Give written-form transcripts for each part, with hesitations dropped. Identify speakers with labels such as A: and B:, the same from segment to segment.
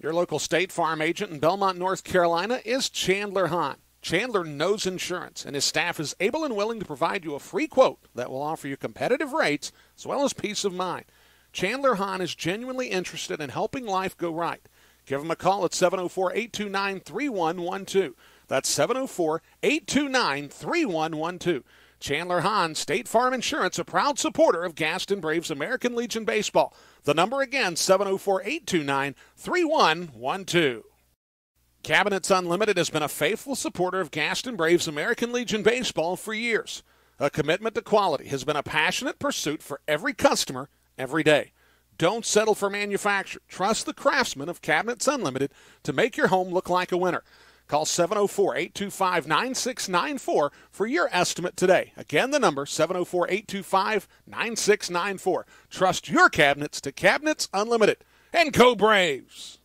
A: Your local State Farm agent in Belmont, North Carolina is Chandler Hahn. Chandler knows insurance, and his staff is able and willing to provide you a free quote that will offer you competitive rates as well as peace of mind. Chandler Hahn is genuinely interested in helping life go right. Give him a call at 704-829-3112. That's 704-829-3112. Chandler Hahn, State Farm Insurance, a proud supporter of Gaston Braves American Legion Baseball. The number again, 704-829-3112. Cabinets Unlimited has been a faithful supporter of Gaston Braves American Legion Baseball for years. A commitment to quality has been a passionate pursuit for every customer every day. Don't settle for manufacture. Trust the craftsmen of Cabinets Unlimited to make your home look like a winner. Call 704-825-9694 for your estimate today. Again, the number, 704-825-9694. Trust your cabinets to Cabinets Unlimited. And go Braves!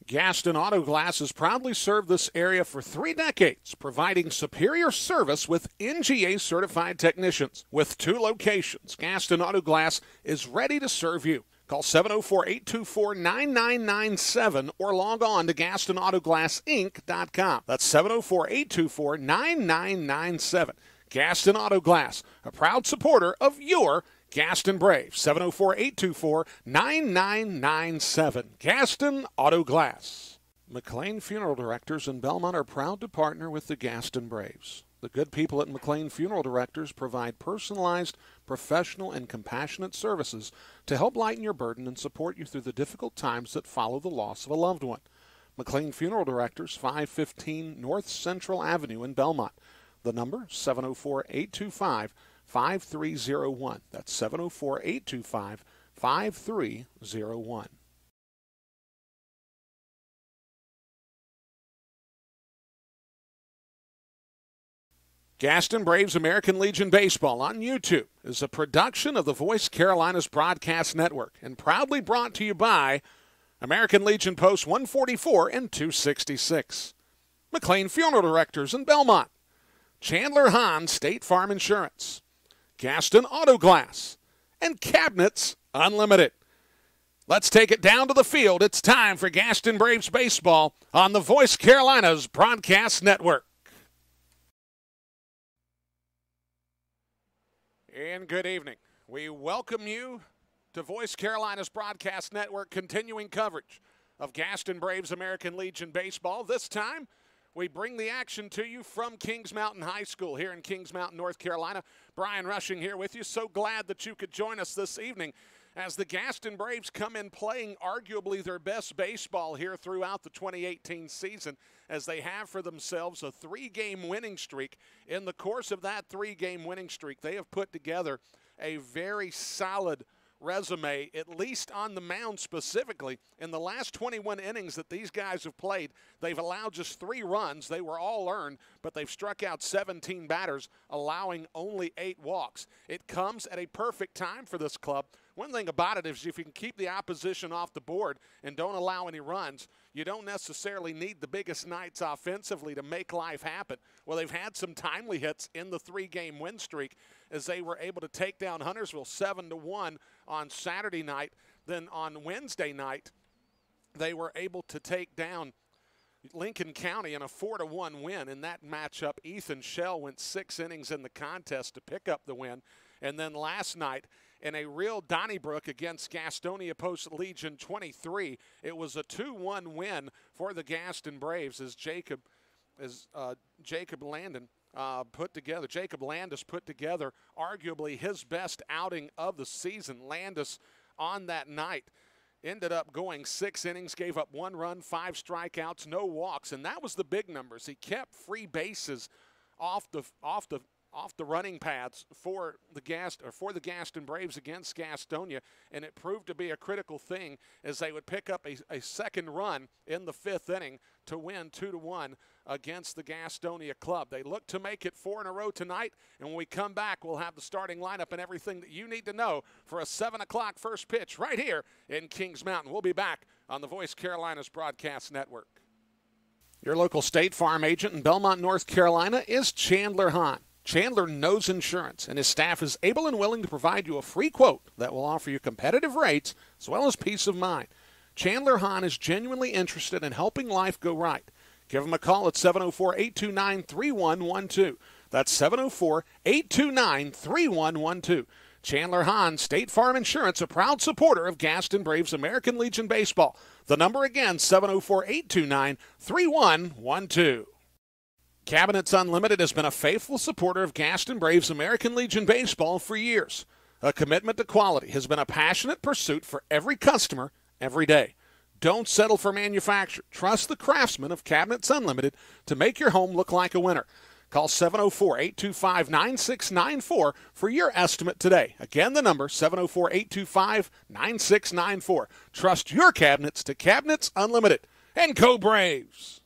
A: Gaston Auto Glass has proudly served this area for 3 decades, providing superior service with NGA-certified technicians. With 2 locations, Gaston Auto Glass is ready to serve you. Call 704-824-9997 or log on to GastonAutoGlassInc.com. That's 704-824-9997. Gaston Auto Glass, a proud supporter of your Gaston Braves. 704-824-9997. Gaston Auto Glass. McLean Funeral Directors in Belmont are proud to partner with the Gaston Braves. The good people at McLean Funeral Directors provide personalized, professional, and compassionate services to help lighten your burden and support you through the difficult times that follow the loss of a loved one. McLean Funeral Directors, 515 North Central Avenue in Belmont. The number, 704-825-5301. That's 704-825-5301. Gaston Braves American Legion Baseball on YouTube is a production of the VoiceCarolinas Broadcast Network and proudly brought to you by American Legion Post 144 and 266. McLean Funeral Directors in Belmont. Chandler Hahn, State Farm Insurance. Gaston Auto Glass. And Cabinets Unlimited. Let's take it down to the field. It's time for Gaston Braves Baseball on the VoiceCarolinas Broadcast Network. And good evening. We welcome you to VoiceCarolinas Broadcast Network, continuing coverage of Gaston Braves American Legion Baseball. This time, we bring the action to you from Kings Mountain High School here in Kings Mountain, North Carolina. Brian Rushing here with you. So glad that you could join us this evening as the Gaston Braves come in playing arguably their best baseball here throughout the 2018 season, as they have for themselves a 3-game winning streak. In the course of that 3-game winning streak, they have put together a very solid resume, at least on the mound specifically. In the last 21 innings that these guys have played, they've allowed just 3 runs. They were all earned, but they've struck out 17 batters, allowing only 8 walks. It comes at a perfect time for this club. One thing about it is if you can keep the opposition off the board and don't allow any runs, you don't necessarily need the biggest nights offensively to make life happen. Well, they've had some timely hits in the 3-game win streak as they were able to take down Huntersville 7-1 on Saturday night. Then on Wednesday night, they were able to take down Lincoln County in a 4-1 win. In that matchup, Ethan Shell went 6 innings in the contest to pick up the win. And then last night, in a real Donnybrook against Gastonia Post Legion 23, it was a 2-1 win for the Gaston Braves as Jacob Landis put together arguably his best outing of the season. Landis on that night ended up going 6 innings, gave up 1 run, 5 strikeouts, no walks, and that was the big numbers. He kept free bases off the running pads for the Gaston Braves against Gastonia, and it proved to be a critical thing as they would pick up a second run in the 5th inning to win 2-1 against the Gastonia club. They look to make it 4 in a row tonight, and when we come back, we'll have the starting lineup and everything that you need to know for a 7 o'clock first pitch right here in Kings Mountain. We'll be back on the VoiceCarolinas Broadcast Network. Your local State Farm agent in Belmont, North Carolina is Chandler Hahn. Chandler knows insurance, and his staff is able and willing to provide you a free quote that will offer you competitive rates as well as peace of mind. Chandler Hahn is genuinely interested in helping life go right. Give him a call at 704-829-3112. That's 704-829-3112. Chandler Hahn, State Farm Insurance, a proud supporter of Gaston Braves American Legion Baseball. The number again, 704-829-3112. Cabinets Unlimited has been a faithful supporter of Gaston Braves American Legion Baseball for years. A commitment to quality has been a passionate pursuit for every customer every day. Don't settle for manufacture. Trust the craftsmen of Cabinets Unlimited to make your home look like a winner. Call 704-825-9694 for your estimate today. Again, the number, 704-825-9694. Trust your cabinets to Cabinets Unlimited. And go Braves!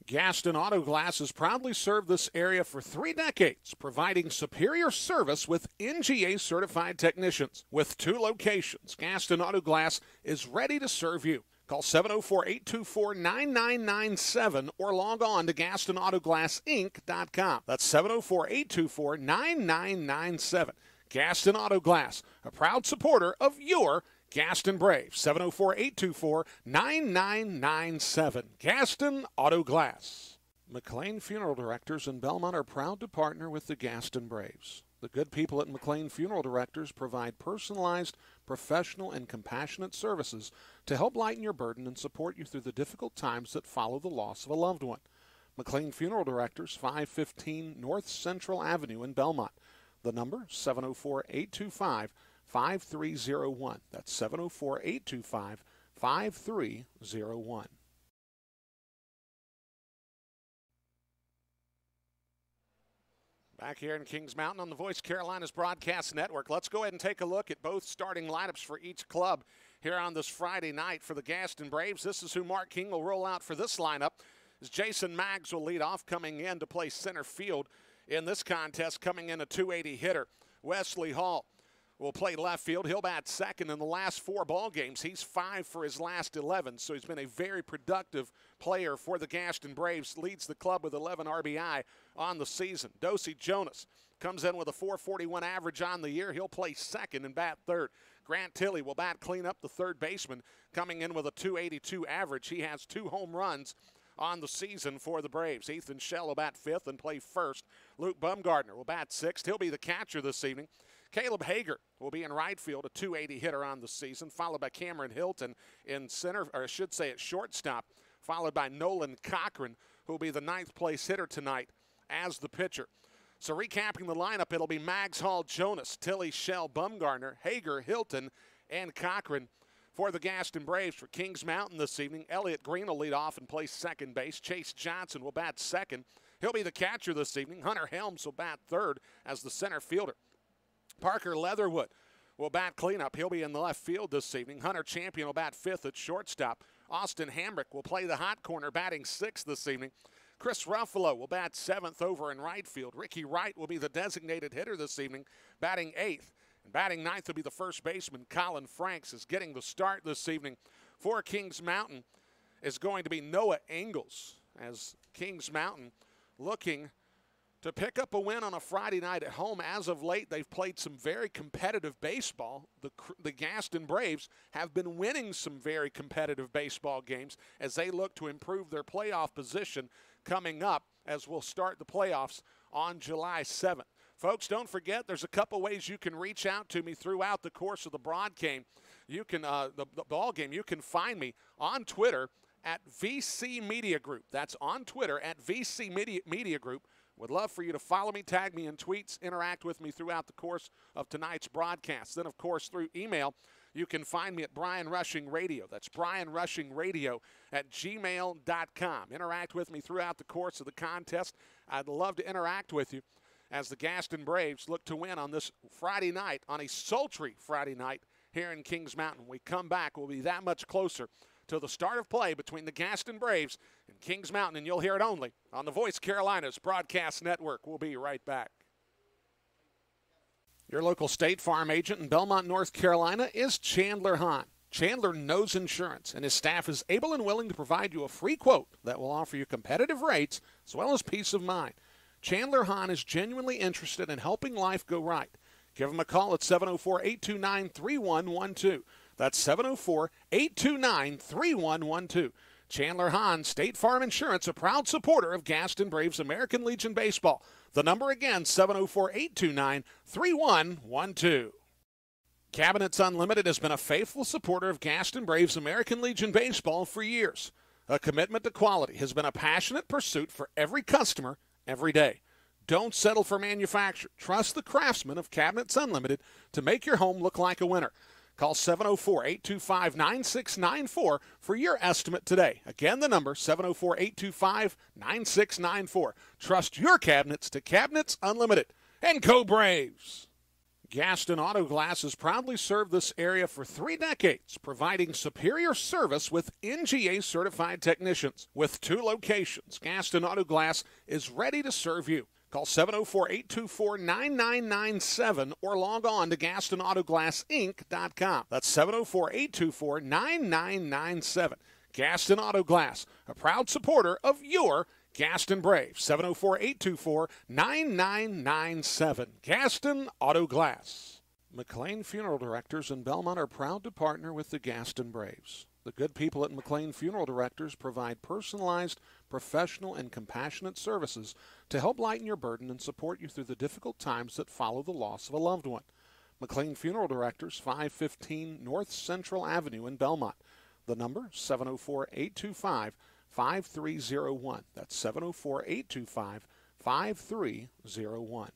A: Gaston Auto Glass has proudly served this area for 3 decades, providing superior service with NGA-certified technicians. With 2 locations, Gaston Auto Glass is ready to serve you. Call 704-824-9997 or log on to GastonAutoGlassInc.com. That's 704-824-9997. Gaston Auto Glass, a proud supporter of your Gaston Braves. 704-824-9997. Gaston Auto Glass. McLean Funeral Directors in Belmont are proud to partner with the Gaston Braves. The good people at McLean Funeral Directors provide personalized, professional, and compassionate services to help lighten your burden and support you through the difficult times that follow the loss of a loved one. McLean Funeral Directors, 515 North Central Avenue in Belmont. The number, 704-825-5301. That's 704-825-5301. Back here in Kings Mountain on the Voice Carolinas Broadcast Network. Let's go ahead and take a look at both starting lineups for each club here on this Friday night for the Gaston Braves. This is who Mark King will roll out for this lineup. As Jason Maggs will lead off, coming in to play center field in this contest, coming in a .280 hitter. Wesley Hall will play left field. He'll bat second in the last 4 ball games. He's 5 for his last 11, so he's been a very productive player for the Gaston Braves. Leads the club with 11 RBI on the season. Dosey Jonas comes in with a .441 average on the year. He'll play second and bat third. Grant Tilley will bat clean up, the third baseman, coming in with a .282 average. He has 2 home runs on the season for the Braves. Ethan Shell will bat fifth and play first. Luke Bumgardner will bat sixth. He'll be the catcher this evening. Caleb Hager will be in right field, a .280 hitter on the season, followed by Cameron Hilton in center, or I should say at shortstop, followed by Nolan Cochran, who will be the 9th place hitter tonight as the pitcher. So recapping the lineup, it'll be Maggs, Hall, Jonas, Tilley, Shell, Bumgardner, Hager, Hilton, and Cochran. For the Gaston Braves, for Kings Mountain this evening, Elliott Green will lead off and play second base. Chase Johnson will bat second. He'll be the catcher this evening. Hunter Helms will bat third as the center fielder. Parker Leatherwood will bat cleanup. He'll be in the left field this evening. Hunter Champion will bat fifth at shortstop. Austin Hambrick will play the hot corner, batting sixth this evening. Chris Ruffalo will bat seventh over in right field. Ricky Wright will be the designated hitter this evening, batting eighth. And batting ninth will be the first baseman, Colin Franks, is getting the start this evening for Kings Mountain is going to be Noah Engels, as Kings Mountain looking to pick up a win on a Friday night at home. As of late, they've played some very competitive baseball. The Gaston Braves have been winning some very competitive baseball games as they look to improve their playoff position coming up, as we'll start the playoffs on July 7th. Folks, don't forget, there's a couple ways you can reach out to me throughout the course of the broad game. You can, the ball game, you can find me on Twitter at VC Media Group. That's on Twitter at VC Media Group. Would love for you to follow me, tag me in tweets, interact with me throughout the course of tonight's broadcast. Then, of course, through email, you can find me at Brian Rushing Radio. That's Brian Rushing Radio at gmail.com. Interact with me throughout the course of the contest. I'd love to interact with you as the Gaston Braves look to win on this Friday night, on a sultry Friday night here in Kings Mountain. When we come back, we'll be that much closer to the start of play between the Gaston Braves and Kings Mountain, and you'll hear it only on the Voice Carolinas Broadcast Network. We'll be right back. Your local State Farm agent in Belmont, North Carolina is Chandler Hahn. Chandler knows insurance, and his staff is able and willing to provide you a free quote that will offer you competitive rates as well as peace of mind. Chandler Hahn is genuinely interested in helping life go right. Give him a call at 704-829-3112. That's 704-829-3112. Chandler Hahn, State Farm Insurance, a proud supporter of Gaston Braves American Legion Baseball. The number again, 704-829-3112. Cabinets Unlimited has been a faithful supporter of Gaston Braves American Legion Baseball for years. A commitment to quality has been a passionate pursuit for every customer every day. Don't settle for manufacture. Trust the craftsmen of Cabinets Unlimited to make your home look like a winner. Call 704-825-9694 for your estimate today. Again, the number, 704-825-9694. Trust your cabinets to Cabinets Unlimited. And go Braves! Gaston Auto Glass has proudly served this area for 3 decades, providing superior service with NGA-certified technicians. With 2 locations, Gaston Auto Glass is ready to serve you. Call 704-824-9997 or log on to GastonAutoGlassInc.com. That's 704-824-9997. Gaston Auto Glass, a proud supporter of your Gaston Braves. 704-824-9997. Gaston Auto Glass. McLean Funeral Directors in Belmont are proud to partner with the Gaston Braves. The good people at McLean Funeral Directors provide personalized, professional, and compassionate services to help lighten your burden and support you through the difficult times that follow the loss of a loved one. McLean Funeral Directors, 515 North Central Avenue in Belmont. The number, 704-825-5301. That's 704-825-5301.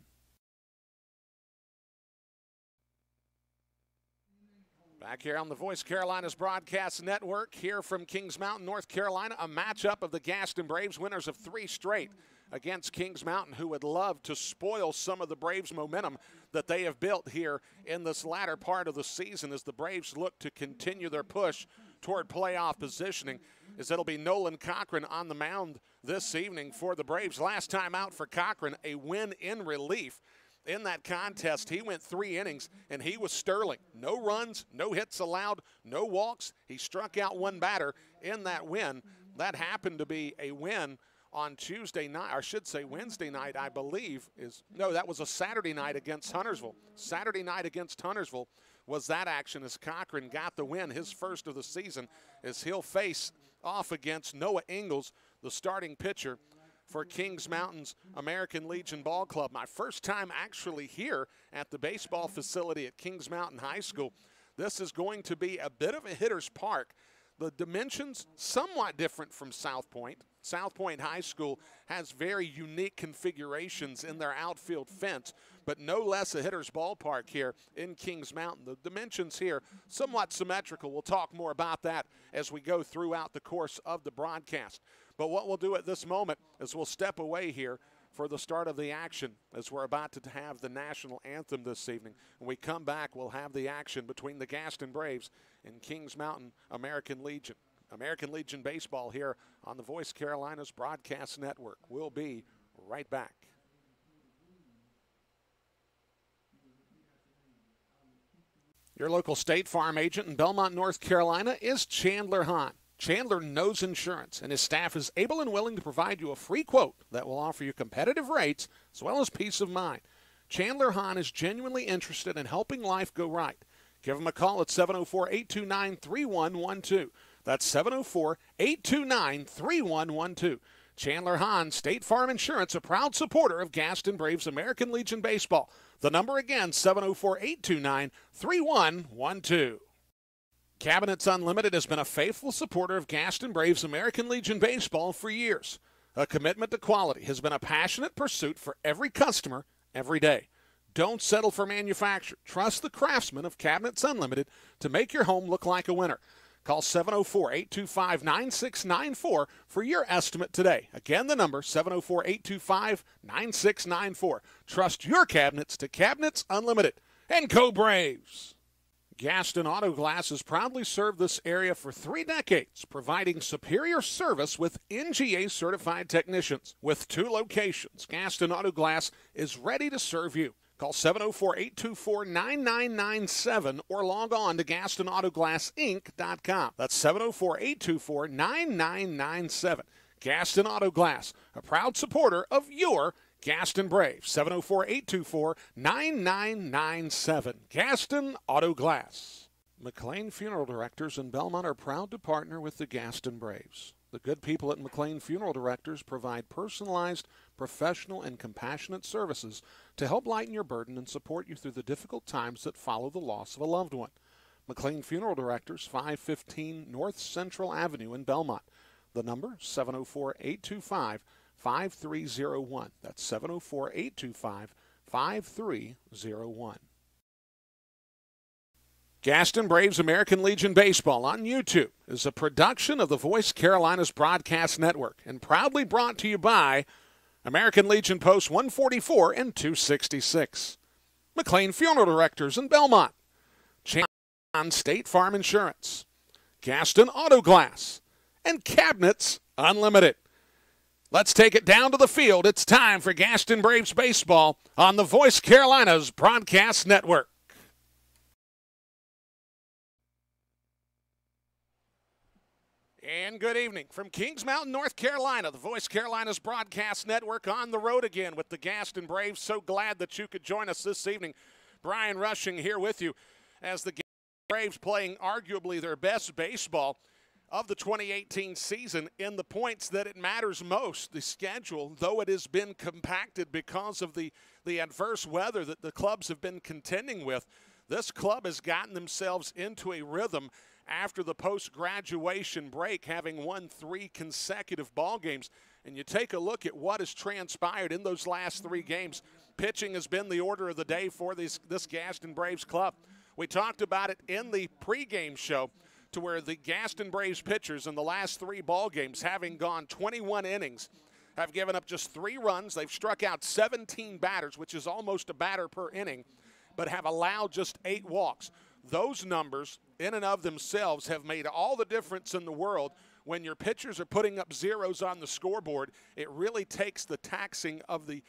A: Back here on the Voice Carolinas Broadcast Network, here from Kings Mountain, North Carolina, a matchup of the Gaston Braves, winners of 3 straight against Kings Mountain, who would love to spoil some of the Braves' momentum that they have built here in this latter part of the season as the Braves look to continue their push toward playoff positioning, as it'll be Nolan Cochran on the mound this evening for the Braves. Last time out for Cochran, a win in relief. In that contest, he went 3 innings, and he was sterling. No runs, no hits allowed, no walks. He struck out 1 batter in that win. That happened to be a win on Tuesday night, or I should say Wednesday night, I believe. That was a Saturday night against Huntersville. Saturday night against Huntersville was that action as Cochran got the win, his first of the season, as he'll face off against Noah Ingalls, the starting pitcher for Kings Mountain's American Legion Ball Club. My first time actually here at the baseball facility at Kings Mountain High School. This is going to be a bit of a hitter's park. The dimensions somewhat different from South Point. South Point High School has very unique configurations in their outfield fence, but no less a hitter's ballpark here in Kings Mountain. The dimensions here somewhat symmetrical. We'll talk more about that as we go throughout the course of the broadcast. But what we'll do at this moment is we'll step away here for the start of the action as we're about to have the national anthem this evening. When we come back, we'll have the action between the Gaston Braves and Kings Mountain American Legion. American Legion Baseball here on the Voice Carolinas Broadcast Network. We'll be right back. Your local State Farm agent in Belmont, North Carolina is Chandler Hahn. Chandler knows insurance, and his staff is able and willing to provide you a free quote that will offer you competitive rates as well as peace of mind. Chandler Hahn is genuinely interested in helping life go right. Give him a call at 704-829-3112. That's 704-829-3112. Chandler Hahn, State Farm Insurance, a proud supporter of Gaston Braves American Legion Baseball. The number again, 704-829-3112. Cabinets Unlimited has been a faithful supporter of Gaston Braves American Legion Baseball for years. A commitment to quality has been a passionate pursuit for every customer every day. Don't settle for manufacture. Trust the craftsmen of Cabinets Unlimited to make your home look like a winner. Call 704-825-9694 for your estimate today. Again, the number, 704-825-9694. Trust your cabinets to Cabinets Unlimited. And go Braves! Gaston Auto Glass has proudly served this area for 3 decades, providing superior service with NGA-certified technicians. With 2 locations, Gaston Auto Glass is ready to serve you. Call 704-824-9997 or log on to GastonAutoGlassInc.com. That's 704-824-9997. Gaston Auto Glass, a proud supporter of your Gaston Braves. 704-824-9997. Gaston Auto Glass. McLean Funeral Directors in Belmont are proud to partner with the Gaston Braves. The good people at McLean Funeral Directors provide personalized, professional, and compassionate services to help lighten your burden and support you through the difficult times that follow the loss of a loved one. McLean Funeral Directors, 515 North Central Avenue in Belmont. The number, 704-825-5301. That's 704-825-5301. Gaston Braves American Legion Baseball on YouTube is a production of the Voice Carolinas Broadcast Network and proudly brought to you by American Legion Post 144 and 266. McLean Funeral Directors in Belmont. On State Farm Insurance. Gaston Auto Glass. And Cabinets Unlimited. Let's take it down to the field. It's time for Gaston Braves Baseball on the Voice Carolinas Broadcast Network. And good evening from Kings Mountain, North Carolina, the Voice Carolinas Broadcast Network on the road again with the Gaston Braves. So glad that you could join us this evening. Brian Rushing here with you as the Braves playing arguably their best baseball of the 2018 season in the points that it matters most. The schedule, though it has been compacted because of the adverse weather that the clubs have been contending with, this club has gotten themselves into a rhythm after the post-graduation break, having won 3 consecutive ball games. And you take a look at what has transpired in those last 3 games. Pitching has been the order of the day for this Gaston Braves club. We talked about it in the pregame show to where the Gaston Braves pitchers in the last 3 ball games, having gone 21 innings, have given up just 3 runs. They've struck out 17 batters, which is almost a batter per inning, but have allowed just 8 walks. Those numbers in and of themselves have made all the difference in the world. When your pitchers are putting up zeros on the scoreboard, it really takes the taxing of the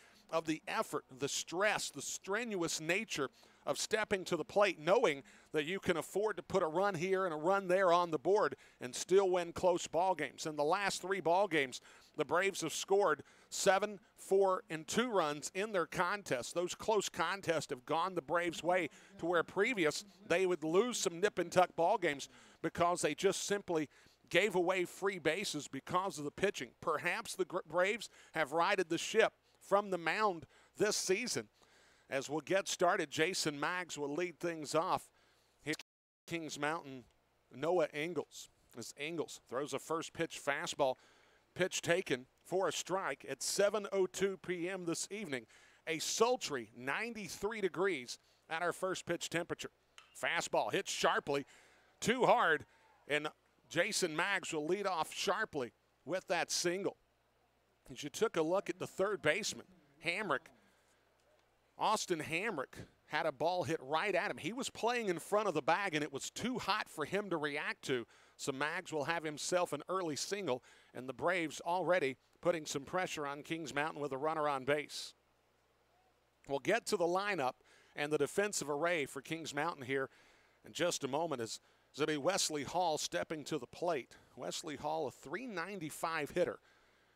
A: effort, the stress, the strenuous nature of stepping to the plate, knowing that you can afford to put a run here and a run there on the board and still win close ball games. In the last 3 ball games, the Braves have scored 7, 4, and 2 runs in their contests. Those close contests have gone the Braves' way, to where previous they would lose some nip-and-tuck ball games because they just simply gave away free bases because of the pitching. Perhaps the Braves have righted the ship from the mound this season. As we'll get started, Jason Maggs will lead things off. Here's Kings Mountain, Noah Ingalls. As Ingalls throws a first pitch fastball, pitch taken for a strike at 7:02 p.m. this evening. A sultry 93 degrees at our first pitch temperature. Fastball hits sharply, too hard, and Jason Maggs will lead off sharply with that single. As you took a look at the third baseman, Austin Hamrick had a ball hit right at him. He was playing in front of the bag, and it was too hot for him to react to. So Maggs will have himself an early single, and the Braves already putting some pressure on Kings Mountain with a runner on base. We'll get to the lineup and the defensive array for Kings Mountain here in just a moment. As it'll be Wesley Hall stepping to the plate. Wesley Hall, a .395 hitter.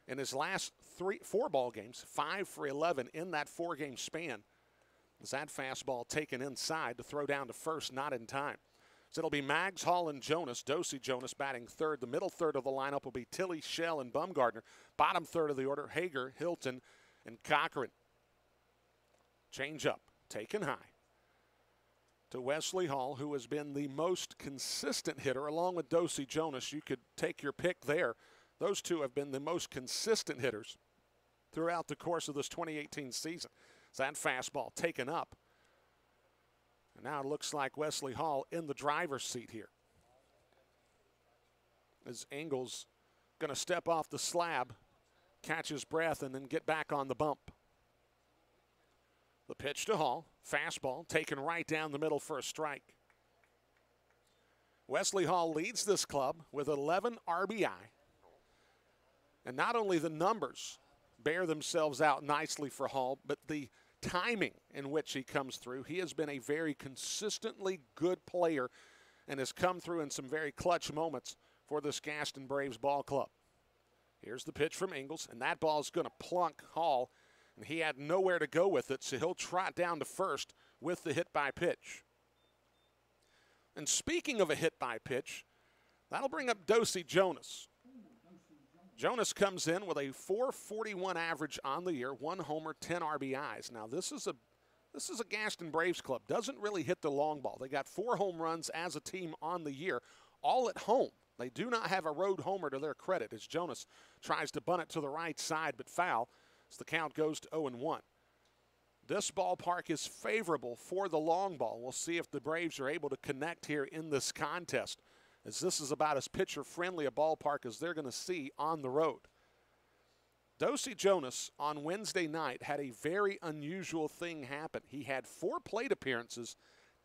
A: In his last 4 ball games, 5 for 11 in that 4-game span. As that fastball taken inside to throw down to first, not in time. So it'll be Maggs, Hall, and Jonas. Dosey Jonas batting third. The middle third of the lineup will be Tilly, Shell, and Bumgardner. Bottom third of the order, Hager, Hilton, and Cochran. Change up, taken high to Wesley Hall, who has been the most consistent hitter, along with Dosey Jonas. You could take your pick there. Those two have been the most consistent hitters throughout the course of this 2018 season. So that fastball taken up. And now it looks like Wesley Hall in the driver's seat here. As Ingalls going to step off the slab, catch his breath, and then get back on the bump. The pitch to Hall, fastball taken right down the middle for a strike. Wesley Hall leads this club with 11 RBI. And not only the numbers bear themselves out nicely for Hall, but the timing in which he comes through. He has been a very consistently good player and has come through in some very clutch moments for this Gaston Braves ball club. Here's the pitch from Ingalls, and that ball is going to plunk Hall, and he had nowhere to go with it, so he'll trot down to first with the hit by pitch. And speaking of a hit by pitch, that'll bring up Dosey Jonas. Jonas comes in with a .441 average on the year, 1 homer, 10 RBIs. Now this is a Gaston Braves club. Doesn't really hit the long ball. They got 4 home runs as a team on the year, all at home. They do not have a road homer to their credit as Jonas tries to bunt it to the right side but foul as the count goes to 0-1. This ballpark is favorable for the long ball. We'll see if the Braves are able to connect here in this contest, as this is about as pitcher-friendly a ballpark as they're going to see on the road. Dosey Jonas on Wednesday night had a very unusual thing happen. He had 4 plate appearances,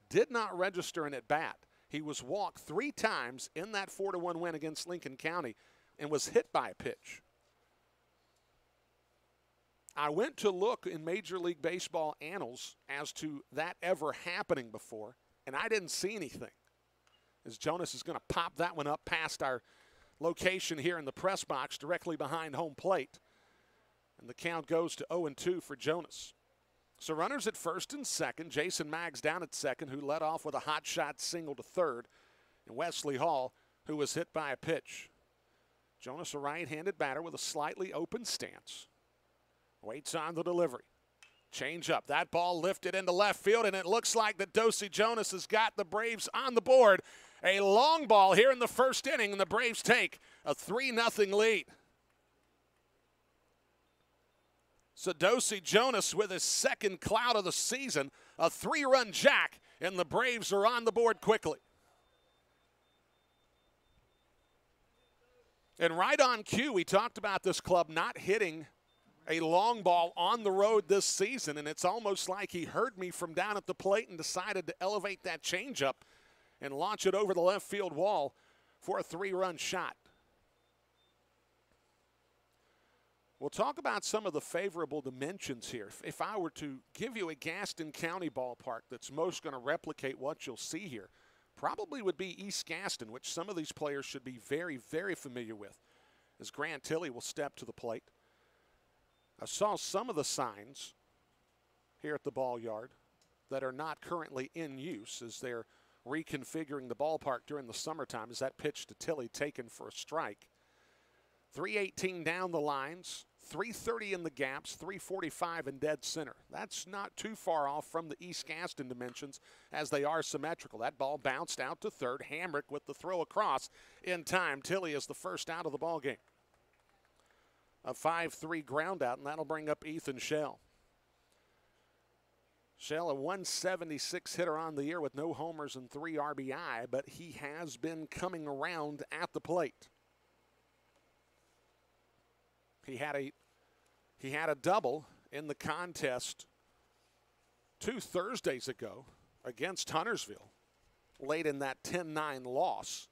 A: did not register an at-bat. He was walked 3 times in that 4-1 win against Lincoln County and was hit by a pitch. I went to look in Major League Baseball annals as to that ever happening before, and I didn't see anything. As Jonas is going to pop that one up past our location here in the press box directly behind home plate. And the count goes to 0-2 for Jonas. So runners at first and second. Jason Maggs down at second, who led off with a hot shot single to third. And Wesley Hall, who was hit by a pitch. Jonas, a right-handed batter with a slightly open stance. Waits on the delivery. Change up. That ball lifted into left field, and it looks like that Dosey Jonas has got the Braves on the board. A long ball here in the first inning, and the Braves take a 3-0 lead. So Dosey Jonas with his second cloud of the season, a 3-run jack, and the Braves are on the board quickly. And right on cue, we talked about this club not hitting a long ball on the road this season, and it's almost like he heard me from down at the plate and decided to elevate that changeup and launch it over the left field wall for a 3-run shot. We'll talk about some of the favorable dimensions here. If I were to give you a Gaston County ballpark that's most going to replicate what you'll see here, probably would be East Gaston, which some of these players should be very, very familiar with, as Grant Tilley will step to the plate. I saw some of the signs here at the ball yard that are not currently in use as they're reconfiguring the ballpark during the summertime, as that pitch to Tilley taken for a strike. 318 down the lines, 330 in the gaps, 345 in dead center. That's not too far off from the East Gaston dimensions as they are symmetrical. That ball bounced out to third. Hamrick with the throw across in time. Tilley is the first out of the ball game. A 5-3 ground out, and that'll bring up Ethan Shell. Shell, a 176 hitter on the year with no homers and 3 RBI, but he has been coming around at the plate. He had a double in the contest 2 Thursdays ago against Huntersville, late in that 10-9 loss.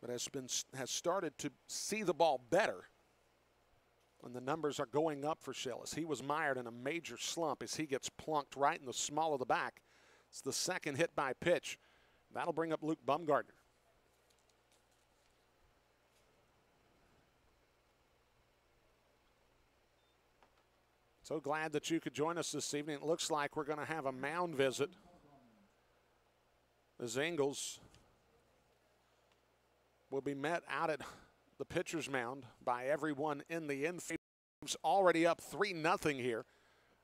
A: But has started to see the ball better, and the numbers are going up for Shell as he was mired in a major slump as he gets plunked right in the small of the back. It's the second hit by pitch. That'll bring up Luke Bumgardner. So glad that you could join us this evening. It looks like we're going to have a mound visit as Ingalls will be met out at the pitcher's mound by everyone in the infield. Already up 3-0 here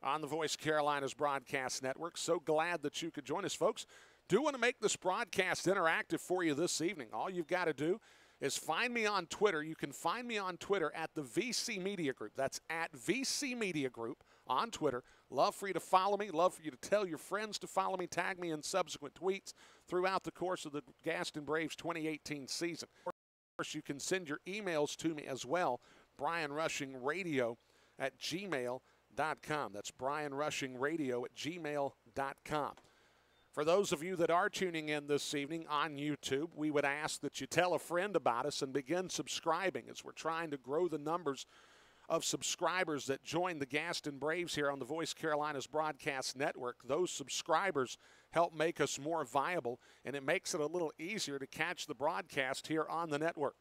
A: on the Voice Carolinas Broadcast Network. So glad that you could join us, folks. Do want to make this broadcast interactive for you this evening. All you've got to do is find me on Twitter. You can find me on Twitter at the VC Media Group. That's at VC Media Group on Twitter. Love for you to follow me. Love for you to tell your friends to follow me. Tag me in subsequent tweets throughout the course of the Gaston Braves 2018 season. Of course, you can send your emails to me as well. BrianRushingRadio@gmail.com. That's BrianRushingRadio@gmail.com. For those of you that are tuning in this evening on YouTube, we would ask that you tell a friend about us and begin subscribing as we're trying to grow the numbers of subscribers that join the Gaston Braves here on the Voice Carolinas Broadcast Network. Those subscribers help make us more viable, and it makes it a little easier to catch the broadcast here on the network.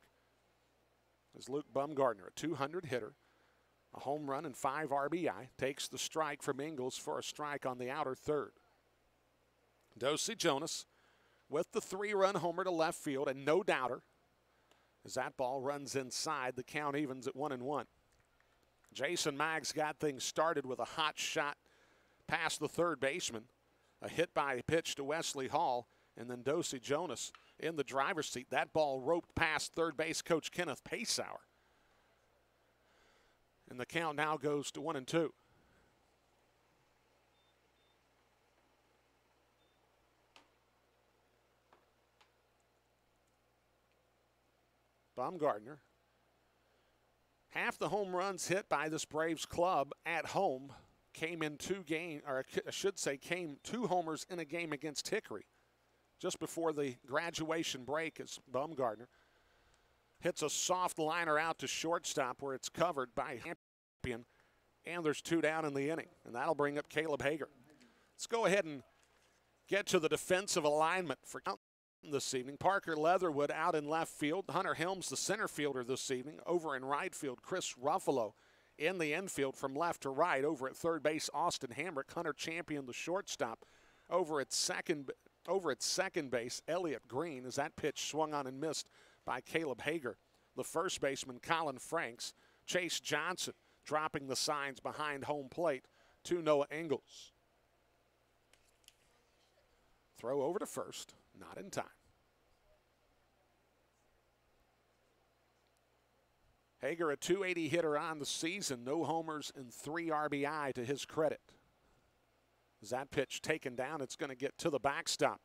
A: As Luke Bumgardner, a 200 hitter, a home run and 5 RBI, takes the strike from Ingalls for a strike on the outer third. Dosey Jonas with the 3-run homer to left field, and no doubter as that ball runs inside. The count evens at 1-1. Jason Maggs got things started with a hot shot past the third baseman, a hit by pitch to Wesley Hall, and then Dosey Jonas in the driver's seat. That ball roped past third base coach Kenneth Paysauer. And the count now goes to 1-2. Baumgartner. Half the home runs hit by this Braves club at home came in came 2 homers in a game against Hickory just before the graduation break, as Baumgartner hits a soft liner out to shortstop where it's covered by Champion, and there's 2 down in the inning, and that'll bring up Caleb Hager. Let's go ahead and get to the defensive alignment for this evening. Parker Leatherwood out in left field. Hunter Helms, the center fielder this evening. Over in right field, Chris Ruffalo in the infield from left to right. Over at third base, Austin Hamrick. Hunter Champion, the shortstop. Over at second base, Elliott Green, as that pitch swung on and missed by Caleb Hager. The first baseman, Colin Franks. Chase Johnson dropping the signs behind home plate to Noah Ingalls. Throw over to first, not in time. Hager, a .280 hitter on the season, no homers and 3 RBI to his credit. As that pitch taken down, it's going to get to the backstop.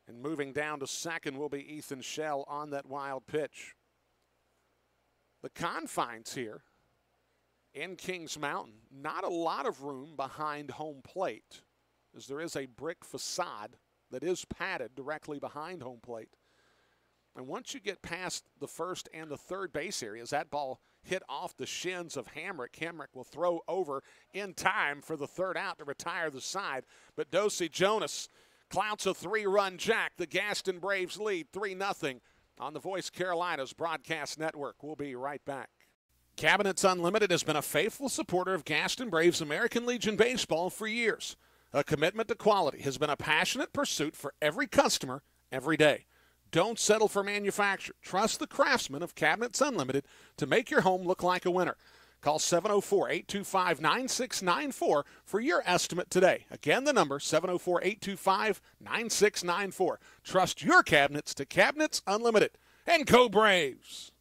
A: And moving down to second will be Ethan Shell on that wild pitch. The confines here in Kings Mountain, not a lot of room behind home plate, as there is a brick facade that is padded directly behind home plate. And once you get past the first and the third base areas, that ball hit off the shins of Hamrick. Hamrick will throw over in time for the third out to retire the side. But Dosey Jonas clouts a 3-run jack. The Gaston Braves lead 3-0 on the Voice Carolinas Broadcast Network. We'll be right back. Cabinets Unlimited has been a faithful supporter of Gaston Braves American Legion Baseball for years. A commitment to quality has been a passionate pursuit for every customer every day. Don't settle for manufacture. Trust the craftsmen of Cabinets Unlimited to make your home look like a winner. Call 704-825-9694 for your estimate today. Again, the number, 704-825-9694. Trust your cabinets to Cabinets Unlimited. And go Braves!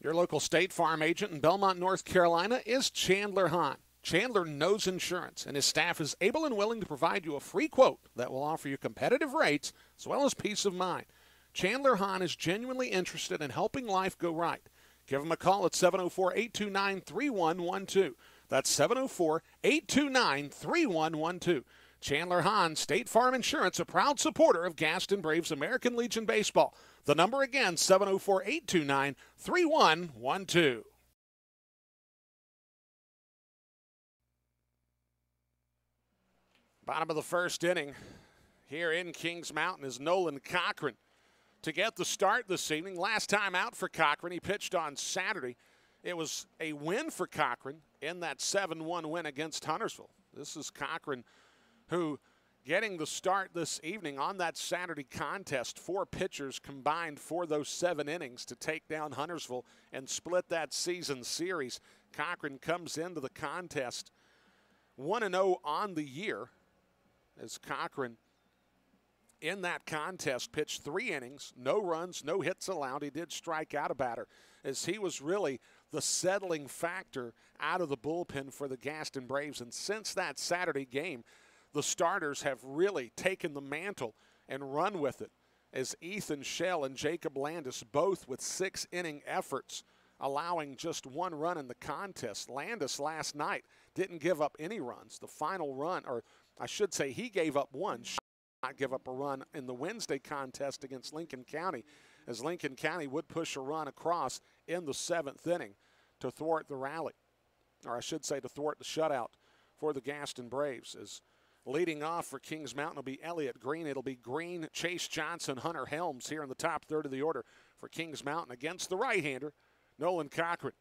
A: Your local State Farm agent in Belmont, North Carolina is Chandler Hahn. Chandler knows insurance, and his staff is able and willing to provide you a free quote that will offer you competitive rates as well as peace of mind. Chandler Hahn is genuinely interested in helping life go right. Give him a call at 704-829-3112. That's 704-829-3112. Chandler Hahn, State Farm Insurance, a proud supporter of Gaston Braves American Legion Baseball. The number again, 704-829-3112. Bottom of the first inning here in Kings Mountain is Nolan Cochran to get the start this evening. Last time out for Cochran, he pitched on Saturday. It was a win for Cochran in that 7-1 win against Huntersville. This is Cochran who getting the start this evening on that Saturday contest. 4 pitchers combined for those 7 innings to take down Huntersville and split that season series. Cochran comes into the contest 1-0 on the year, as Cochran in that contest pitched 3 innings, no runs, no hits allowed. He did strike out a batter, as he was really the settling factor out of the bullpen for the Gaston Braves. And since that Saturday game, the starters have really taken the mantle and run with it, as Ethan Shell and Jacob Landis both with 6-inning efforts, allowing just 1 run in the contest. Landis last night didn't give up any runs. The final run, or I should say he gave up 1, not give up a run in the Wednesday contest against Lincoln County, as Lincoln County would push a run across in the 7th inning to thwart the rally, or I should say to thwart the shutout for the Gaston Braves. As leading off for Kings Mountain will be Elliott Green. It'll be Green, Chase Johnson, Hunter Helms here in the top third of the order for Kings Mountain against the right-hander, Nolan Cochran.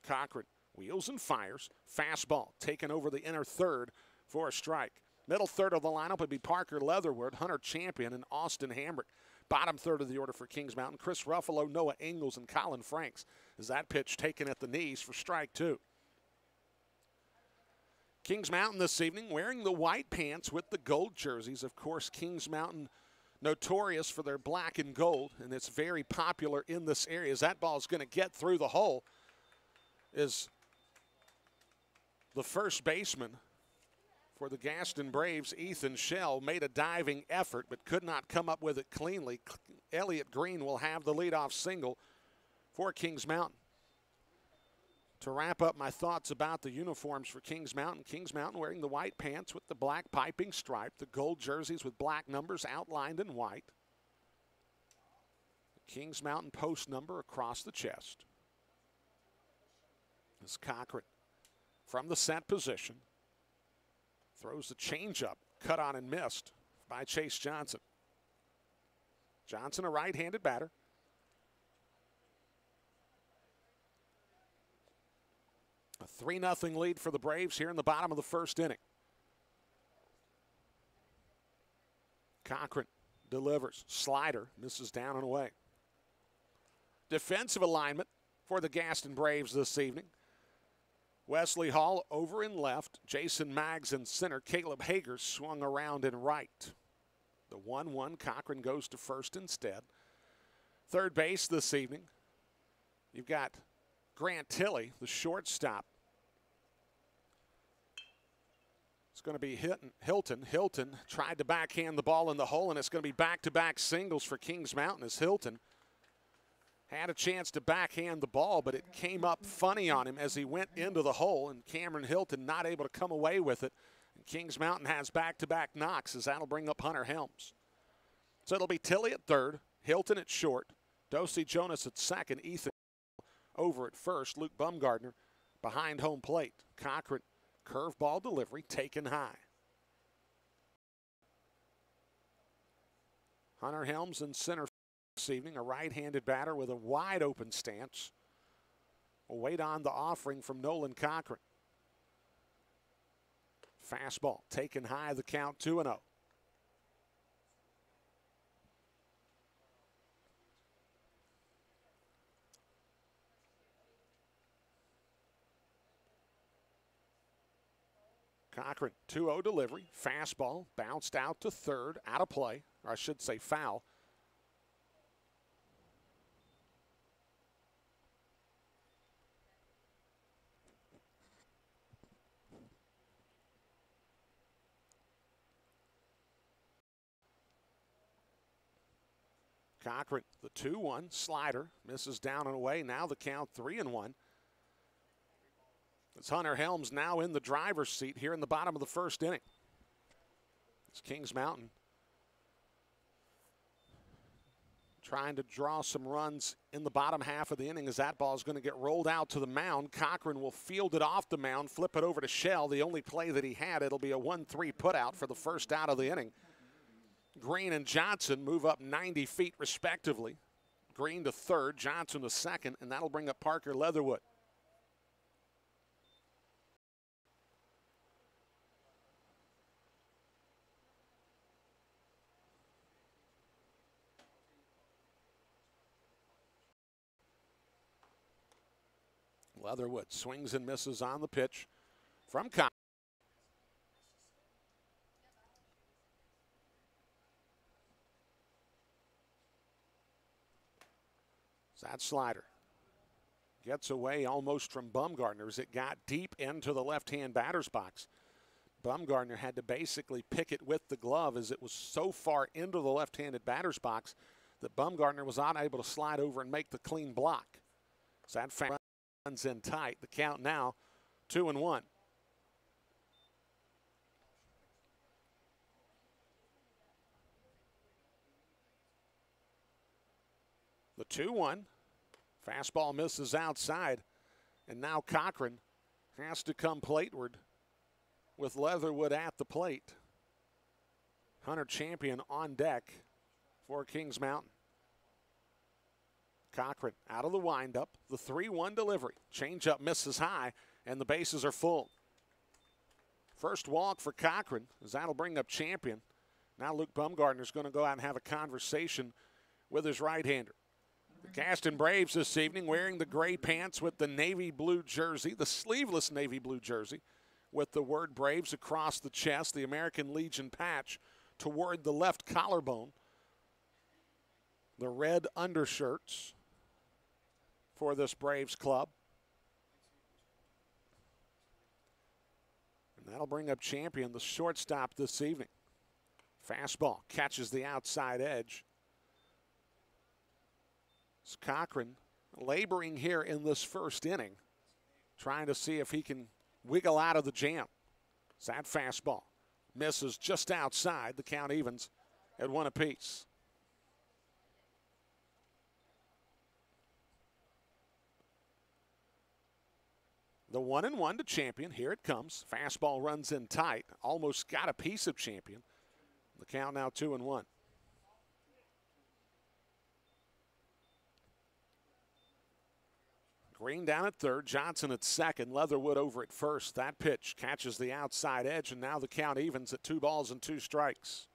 A: Cochran wheels and fires. Fastball taken over the inner third for a strike. Middle third of the lineup would be Parker Leatherwood, Hunter Champion, and Austin Hambrick. Bottom third of the order for Kings Mountain, Chris Ruffalo, Noah Ingalls, and Colin Franks. As that pitch taken at the knees for strike two. Kings Mountain this evening wearing the white pants with the gold jerseys. Of course, Kings Mountain notorious for their black and gold, and it's very popular in this area. As that ball is going to get through the hole is the first baseman for the Gaston Braves, Ethan Schell, made a diving effort but could not come up with it cleanly. Elliott Green will have the leadoff single for Kings Mountain. To wrap up my thoughts about the uniforms for Kings Mountain wearing the white pants with the black piping stripe, the gold jerseys with black numbers outlined in white. The Kings Mountain post number across the chest. As Cochran from the set position throws the changeup, cut on and missed by Chase Johnson. Johnson, a right-handed batter. A 3-0 lead for the Braves here in the bottom of the first inning. Cochran delivers. Slider misses down and away. Defensive alignment for the Gaston Braves this evening. Wesley Hall over in left. Jason Maggs in center. Caleb Hager swung around in right. The 1-1. Cochran goes to first instead. Third base this evening, you've got Grant Tilley, the shortstop. It's going to be Hilton. Hilton tried to backhand the ball in the hole, and it's going to be back-to-back singles for Kings Mountain as Hilton had a chance to backhand the ball, but it came up funny on him as he went into the hole, and Cameron Hilton not able to come away with it. And Kings Mountain has back-to-back knocks as that'll bring up Hunter Helms. So it'll be Tilley at third, Hilton at short, Dosey Jonas at second, Ethan over at first, Luke Bumgardner behind home plate. Cochran, curveball delivery taken high. Hunter Helms in center this evening, a right-handed batter with a wide open stance. We'll wait on the offering from Nolan Cochran. Fastball taken high, the count 2-0. Cochran, 2-0 delivery. Fastball bounced out to third, out of play, or I should say foul. Cochran, the 2-1 slider, misses down and away. Now the count 3-1. It's Hunter Helms now in the driver's seat here in the bottom of the first inning. It's Kings Mountain trying to draw some runs in the bottom half of the inning as that ball is going to get rolled out to the mound. Cochran will field it off the mound, flip it over to Schell. The only play that he had, it'll be a 1-3 putout for the first out of the inning. Green and Johnson move up 90 feet respectively. Green to third, Johnson to second, and that'll bring up Parker Leatherwood. Leatherwood swings and misses on the pitch from Cochran. That slider gets away almost from Bumgardner as it got deep into the left-hand batter's box. Bumgardner had to basically pick it with the glove as it was so far into the left-handed batter's box that Bumgardner was unable to slide over and make the clean block. So that runs in tight. The count now 2-1. The 2-1. Fastball misses outside, and now Cochran has to come plateward with Leatherwood at the plate. Hunter Champion on deck for Kings Mountain. Cochran out of the windup, the 3-1 delivery. Changeup misses high, and the bases are full. First walk for Cochran, as that'll bring up Champion. Now Luke Bumgardner's going to go out and have a conversation with his right-hander. The Gaston Braves this evening wearing the gray pants with the navy blue jersey, the sleeveless navy blue jersey with the word Braves across the chest, the American Legion patch toward the left collarbone. The red undershirts for this Braves club. And that'll bring up Champion, the shortstop this evening. Fastball catches the outside edge. It's Cochran laboring here in this first inning, trying to see if he can wiggle out of the jam. It's that fastball. Misses just outside. The count evens at 1 apiece. The 1-1 to Champion. Here it comes. Fastball runs in tight. Almost got a piece of Champion. The count now 2-1. Green down at third. Johnson at second. Leatherwood over at first. That pitch catches the outside edge, and now the count evens at 2 balls and 2 strikes.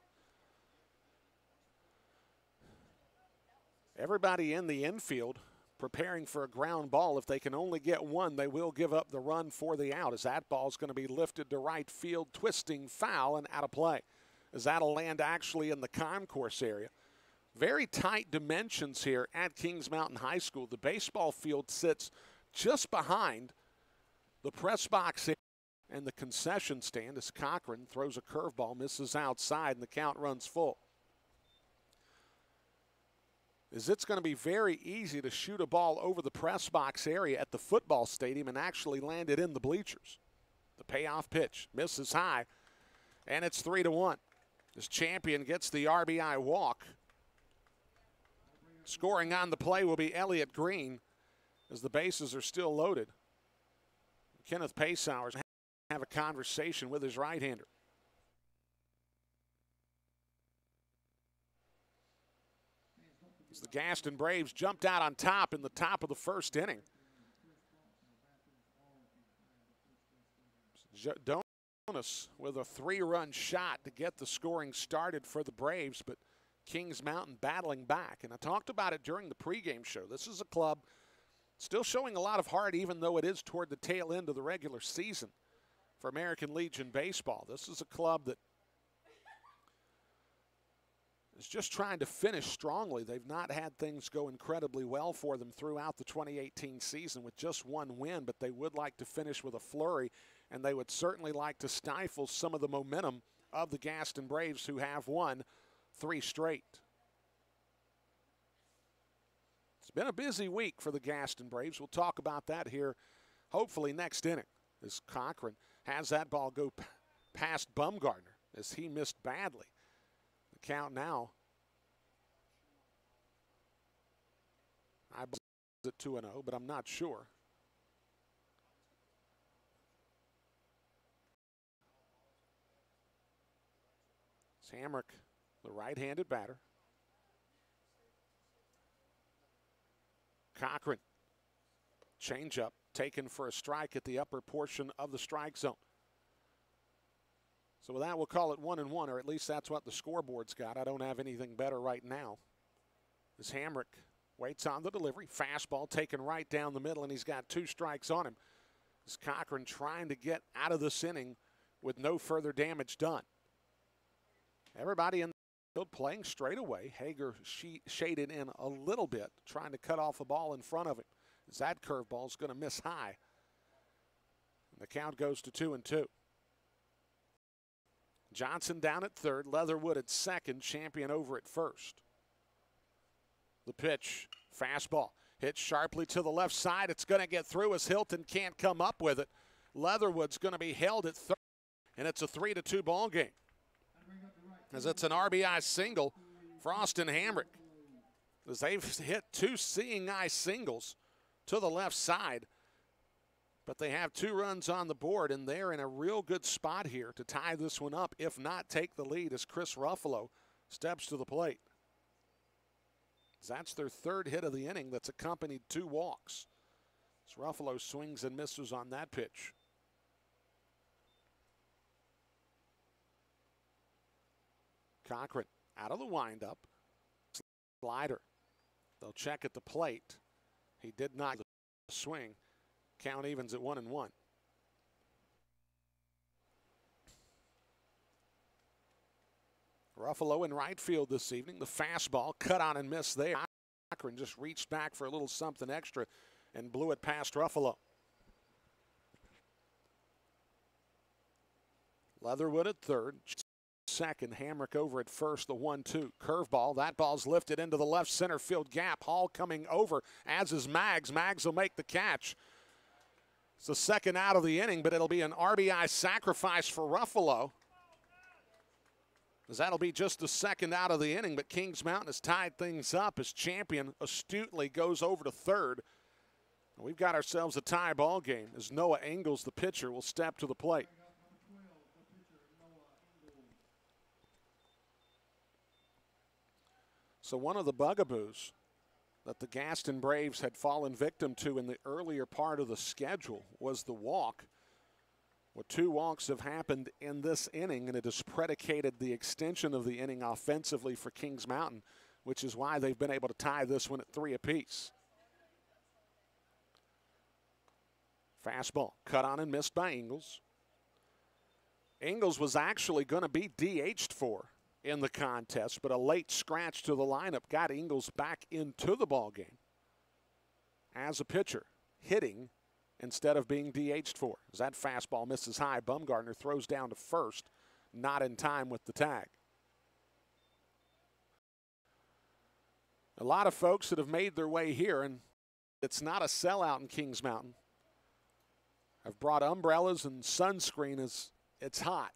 A: Everybody in the infield preparing for a ground ball. If they can only get one, they will give up the run for the out, as that ball is going to be lifted to right field, twisting foul and out of play, as that'll land actually in the concourse area. Very tight dimensions here at Kings Mountain High School. The baseball field sits just behind the press box and the concession stand, as Cochran throws a curveball, misses outside, and the count runs full. It's going to be very easy to shoot a ball over the press box area at the football stadium and actually land it in the bleachers. The payoff pitch misses high, and it's 3-1. This Champion gets the RBI walk. Scoring on the play will be Elliott Green, as the bases are still loaded. Kenneth Paysauers have a conversation with his right-hander. As the Gaston Braves jumped out on top in the top of the first inning. Jonas with a 3-run shot to get the scoring started for the Braves, but Kings Mountain battling back. And I talked about it during the pregame show. This is a club still showing a lot of heart, even though it is toward the tail end of the regular season for American Legion Baseball. This is a club that is just trying to finish strongly. They've not had things go incredibly well for them throughout the 2018 season with just one win, but they would like to finish with a flurry, and they would certainly like to stifle some of the momentum of the Gaston Braves, who have won 3 straight. It's been a busy week for the Gaston Braves. We'll talk about that here hopefully next inning, as Cochran has that ball go past Bumgardner as he missed badly. The count now, I believe it's at 2-0, but I'm not sure. It's Hamrick, the right-handed batter. Cochran, changeup taken for a strike at the upper portion of the strike zone. So with that, we'll call it 1-1, or at least that's what the scoreboard's got. I don't have anything better right now. As Hamrick waits on the delivery, fastball taken right down the middle, and he's got 2 strikes on him. As Cochran trying to get out of this inning with no further damage done. Everybody in the field playing straight away. Hager shaded in a little bit, trying to cut off a ball in front of him. As that curveball is going to miss high. And the count goes to 2-2. Johnson down at third, Leatherwood at second, Champion over at first. The pitch, fastball, hit sharply to the left side. It's going to get through as Hilton can't come up with it. Leatherwood's going to be held at third, and it's a 3-2 ball game. As it's an RBI single for Austin Hamrick, as they've hit 2 seeing eye singles to the left side. But they have 2 runs on the board, and they're in a real good spot here to tie this one up, if not take the lead, as Chris Ruffalo steps to the plate. That's their 3rd hit of the inning that's accompanied 2 walks. As Ruffalo swings and misses on that pitch. Cochran out of the windup. Slider. They'll check at the plate. He did not swing. Count evens at 1-1. Ruffalo in right field this evening. The fastball cut on and missed there. Cochran just reached back for a little something extra and blew it past Ruffalo. Leatherwood at third. Second, Hamrick over at first, the 1-2. Curveball. That ball's lifted into the left center field gap. Hall coming over, as is Maggs. Maggs will make the catch. It's the second out of the inning, but it'll be an RBI sacrifice for Ruffalo, as that'll be just the second out of the inning, but Kings Mountain has tied things up as Champion astutely goes over to third. We've got ourselves a tie ball game as Noah Ingalls, the pitcher, will step to the plate. So one of the bugaboos that the Gaston Braves had fallen victim to in the earlier part of the schedule was the walk. Well, 2 walks have happened in this inning, and it has predicated the extension of the inning offensively for Kings Mountain, which is why they've been able to tie this one at 3 apiece. Fastball cut on and missed by Ingalls. Ingalls was actually going to be DH'd for in the contest, but a late scratch to the lineup got Ingalls back into the ballgame as a pitcher, hitting instead of being DH'd for. As that fastball misses high, Bumgardner throws down to first, not in time with the tag. A lot of folks that have made their way here, and it's not a sellout in Kings Mountain, have brought umbrellas and sunscreen as it's hot.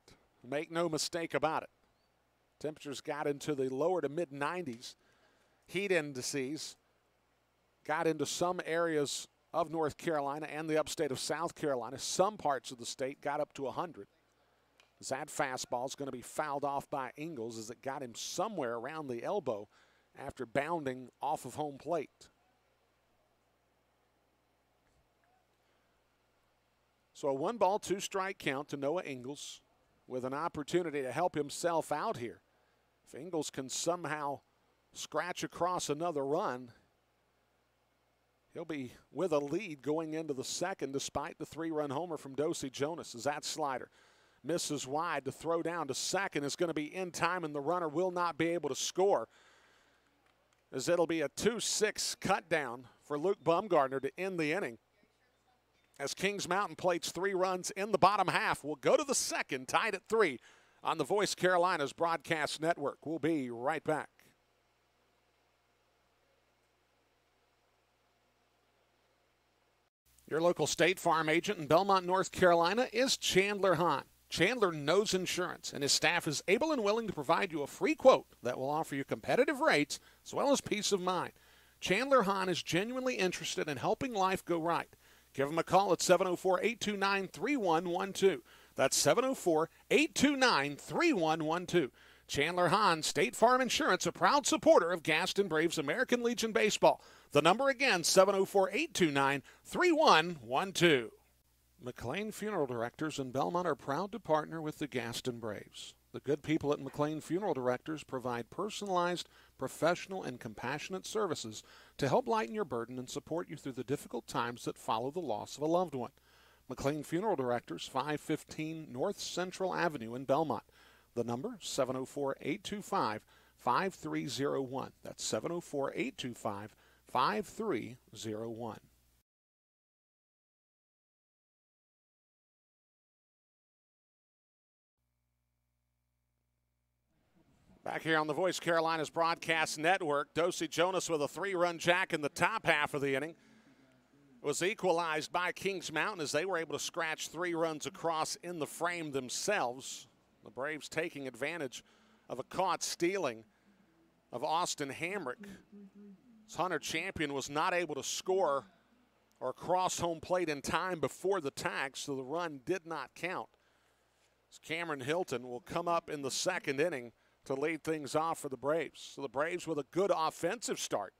A: Make no mistake about it. Temperatures got into the lower to mid-90s. Heat indices got into some areas of North Carolina and the upstate of South Carolina. Some parts of the state got up to 100. That fastball is going to be fouled off by Ingalls as it got him somewhere around the elbow after bounding off of home plate. So a 1-ball, 2-strike count to Noah Ingalls with an opportunity to help himself out here. If Ingalls can somehow scratch across another run, he'll be with a lead going into the second despite the 3-run homer from Dosey Jonas. As that slider misses wide, to throw down to second is going to be in time, and the runner will not be able to score, as it'll be a 2-6 cut down for Luke Bumgardner to end the inning. As Kings Mountain plates 3 runs in the bottom half, we'll go to the second, tied at 3 on the Voice Carolinas Broadcast Network. We'll be right back. Your local State Farm agent in Belmont, North Carolina is Chandler Hahn. Chandler knows insurance, and his staff is able and willing to provide you a free quote that will offer you competitive rates as well as peace of mind. Chandler Hahn is genuinely interested in helping life go right. Give him a call at 704-829-3112. That's 704-829-3112. Chandler Hahn, State Farm Insurance, a proud supporter of Gaston Braves American Legion Baseball. The number again, 704-829-3112. McLean Funeral Directors in Belmont are proud to partner with the Gaston Braves. The good people at McLean Funeral Directors provide personalized, professional, and compassionate services to help lighten your burden and support you through the difficult times that follow the loss of a loved one. McLean Funeral Directors, 515 North Central Avenue in Belmont. The number, 704-825-5301. That's 704-825-5301. Back here on the Voice Carolinas Broadcast Network, Dosey Jonas with a 3-run jack in the top half of the inning. It was equalized by Kings Mountain as they were able to scratch 3 runs across in the frame themselves. The Braves taking advantage of a caught stealing of Austin Hamrick. Hunter Champion was not able to score or cross home plate in time before the tag, so the run did not count. As Cameron Hilton will come up in the second inning to lead things off for the Braves. So the Braves with a good offensive start.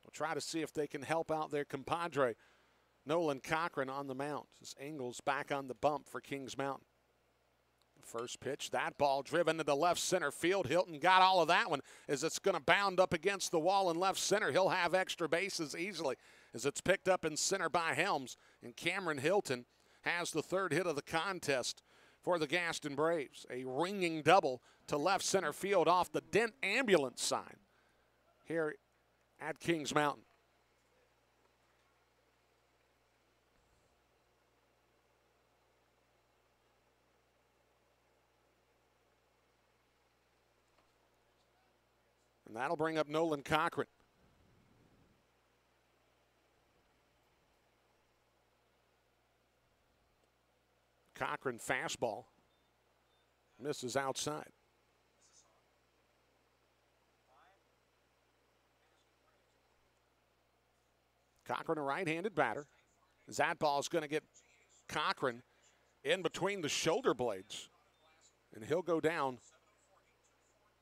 A: We'll try to see if they can help out their compadre, Nolan Cochran, on the mound. As Ingalls back on the bump for Kings Mountain. First pitch, that ball driven into left center field. Hilton got all of that one as it's going to bound up against the wall in left center. He'll have extra bases easily as it's picked up in center by Helms. And Cameron Hilton has the third hit of the contest for the Gaston Braves. A ringing double to left center field off the Dent ambulance sign here at Kings Mountain. And that'll bring up Nolan Cochran. Cochran fastball. Misses outside. Cochran, a right-handed batter. That ball is going to get Cochran in between the shoulder blades. And he'll go down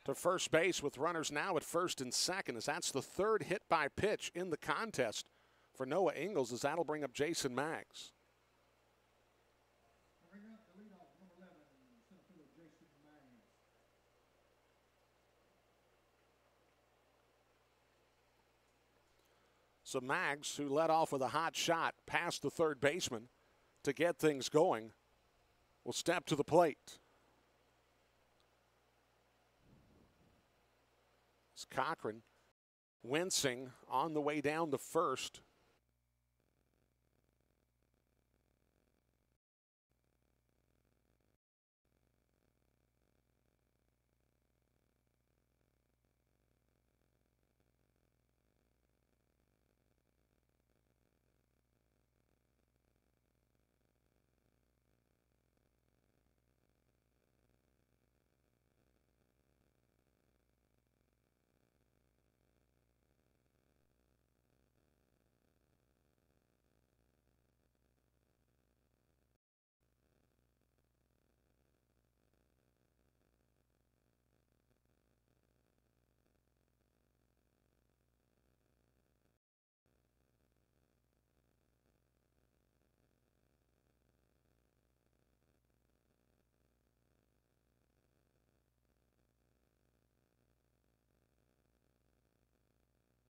A: to first base with runners now at first and second, as that's the third hit by pitch in the contest for Noah Ingles, as that'll bring up Jason Maggs. So Maggs, who led off with a hot shot past the third baseman to get things going, will step to the plate. Cochran wincing on the way down to first.